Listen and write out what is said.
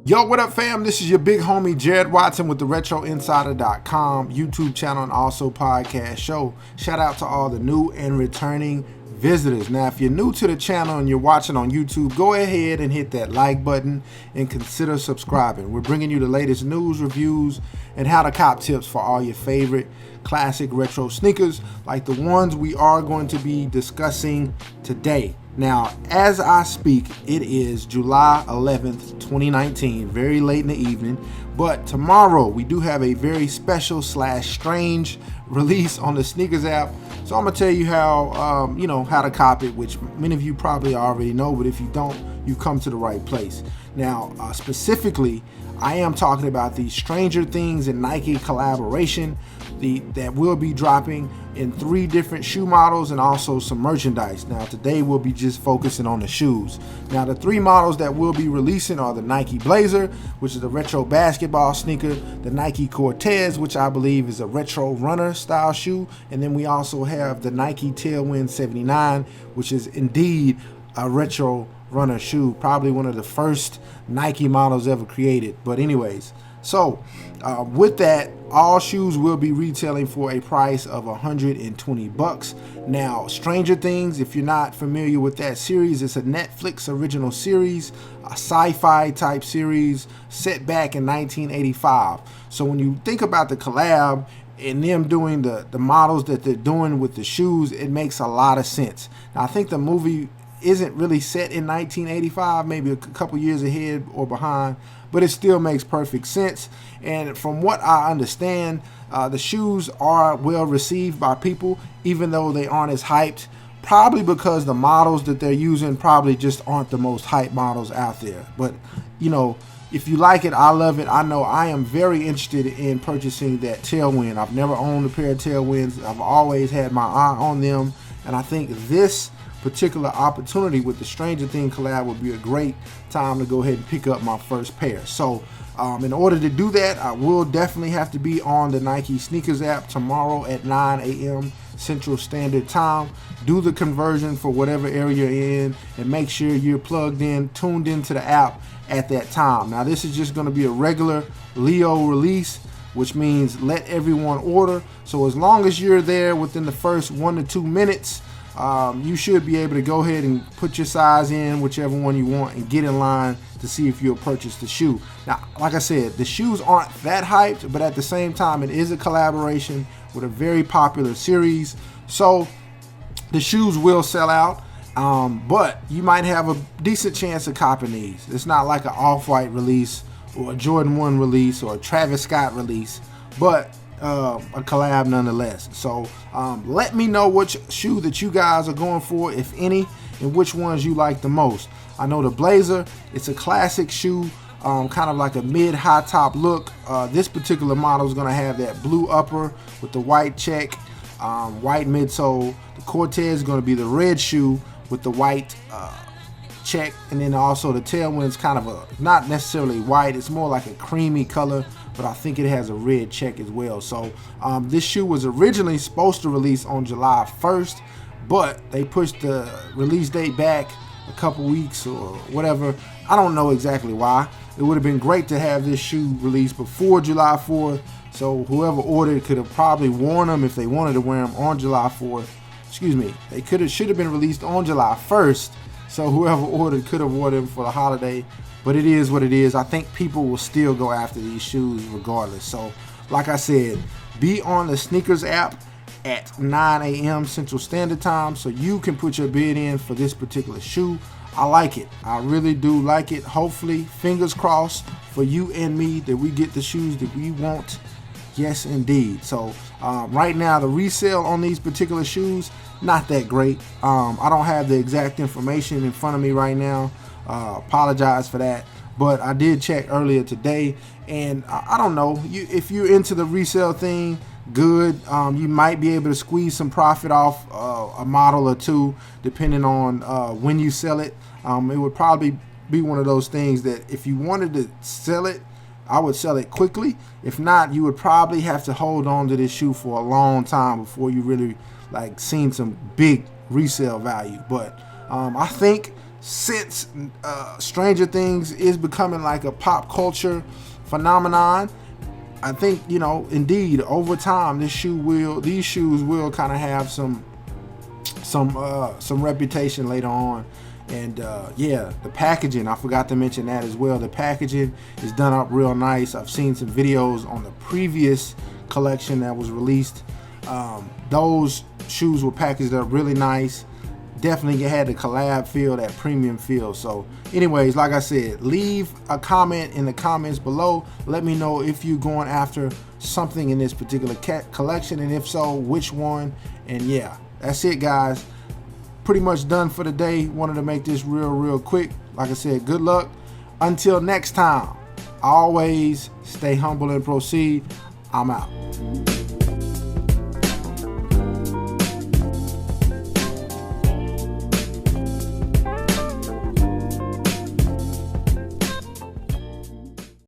Yo, what up, fam? This is your big homie Jared Watson with the RetroInsider.com YouTube channel and also podcast show. Shout out to all the new and returning visitors. Now, if you're new to the channel and you're watching on YouTube, go ahead and hit that like button and consider subscribing. We're bringing you the latest news, reviews, and how to cop tips for all your favorite classic retro sneakers like the ones we are going to be discussing today. Now, as I speak, it is July 11th, 2019, very late in the evening, but tomorrow we do have a very special / strange release on the sneakers app. So I'm gonna tell you how, how to cop it, which many of you probably already know, but if you don't, you've come to the right place. Now, specifically, I am talking about the Stranger Things and Nike collaboration that will be dropping in 3 different shoe models and also some merchandise. Now, today we'll be just focusing on the shoes. Now, the 3 models that we'll be releasing are the Nike Blazer, which is a retro basketball sneaker, the Nike Cortez, which I believe is a retro runner style shoe, and then we also have the Nike Tailwind 79, which is indeed a retro runner shoe, probably one of the first Nike models ever created. But anyways, so with that, all shoes will be retailing for a price of $120. Now, Stranger Things, if you're not familiar with that series, it's a Netflix original series, a sci-fi type series set back in 1985. So when you think about the collab and them doing the models that they're doing with the shoes, it makes a lot of sense. Now, I think the movie isn't really set in 1985, maybe a couple years ahead or behind, but it still makes perfect sense. And from what I understand, the shoes are well received by people, even though they aren't as hyped, probably because the models that they're using probably just aren't the most hyped models out there. But if you like it, I love it. I know I am very interested in purchasing that Tailwind. I've never owned a pair of Tailwinds. I've always had my eye on them, and I think this particular opportunity with the Stranger Things collab would be a great time to go ahead and pick up my first pair. So in order to do that, I will definitely have to be on the Nike sneakers app tomorrow at 9 a.m. Central Standard Time. Do the conversion for whatever area you're in and make sure you're plugged in, tuned into the app at that time. Now, this is just going to be a regular Leo release, which means let everyone order. So as long as you're there within the first 1 to 2 minutes, you should be able to go ahead and put your size in, whichever one you want, and get in line to see if you'll purchase the shoe. Now, like I said, the shoes aren't that hyped, but at the same time, it is a collaboration with a very popular series. So the shoes will sell out, but you might have a decent chance of copping these. It's not like an Off-White release or a Jordan 1 release or a Travis Scott release, but a collab nonetheless. So let me know which shoe that you guys are going for, if any, and which ones you like the most. I know the Blazer, it's a classic shoe, kind of like a mid-high top look. This particular model is going to have that blue upper with the white check, white midsole. The Cortez is going to be the red shoe with the white check, and then also the Tailwind's kind of a, not necessarily white, it's more like a creamy color, but I think it has a red check as well. So this shoe was originally supposed to release on July 1st, but they pushed the release date back a couple weeks or whatever. I don't know exactly why. It would have been great to have this shoe released before July 4th, so whoever ordered could have probably worn them if they wanted to wear them on July 4th. Excuse me, they should have been released on July 1st, so whoever ordered could have worn them for the holiday. But it is what it is. I think people will still go after these shoes regardless. So, like I said, be on the sneakers app at 9 a.m. Central Standard Time so you can put your bid in for this particular shoe. I like it. I really do like it. Hopefully, fingers crossed for you and me that we get the shoes that we want. Yes, indeed. So, right now, the resale on these particular shoes, not that great. I don't have the exact information in front of me right now. Apologize for that, but I did check earlier today, and I don't know, if you're into the resale thing, good. You might be able to squeeze some profit off a model or two depending on when you sell it. It would probably be one of those things that if you wanted to sell it, I would sell it quickly. If not, you would probably have to hold on to this shoe for a long time before you really seen some big resale value. But I think since Stranger Things is becoming like a pop culture phenomenon, I think, you know, indeed, over time, these shoes will kind of have some reputation later on. And yeah, the packaging, I forgot to mention that as well. The packaging is done up real nice. I've seen some videos on the previous collection that was released. Those shoes were packaged up really nice. Definitely had the collab feel, that premium feel. So anyways, like I said, leave a comment in the comments below. Let me know if you're going after something in this particular collection, and if so, which one. And yeah, that's it, guys. Pretty much done for the day. Wanted to make this real quick. Like I said, good luck. Until next time, always stay humble and proceed. I'm out.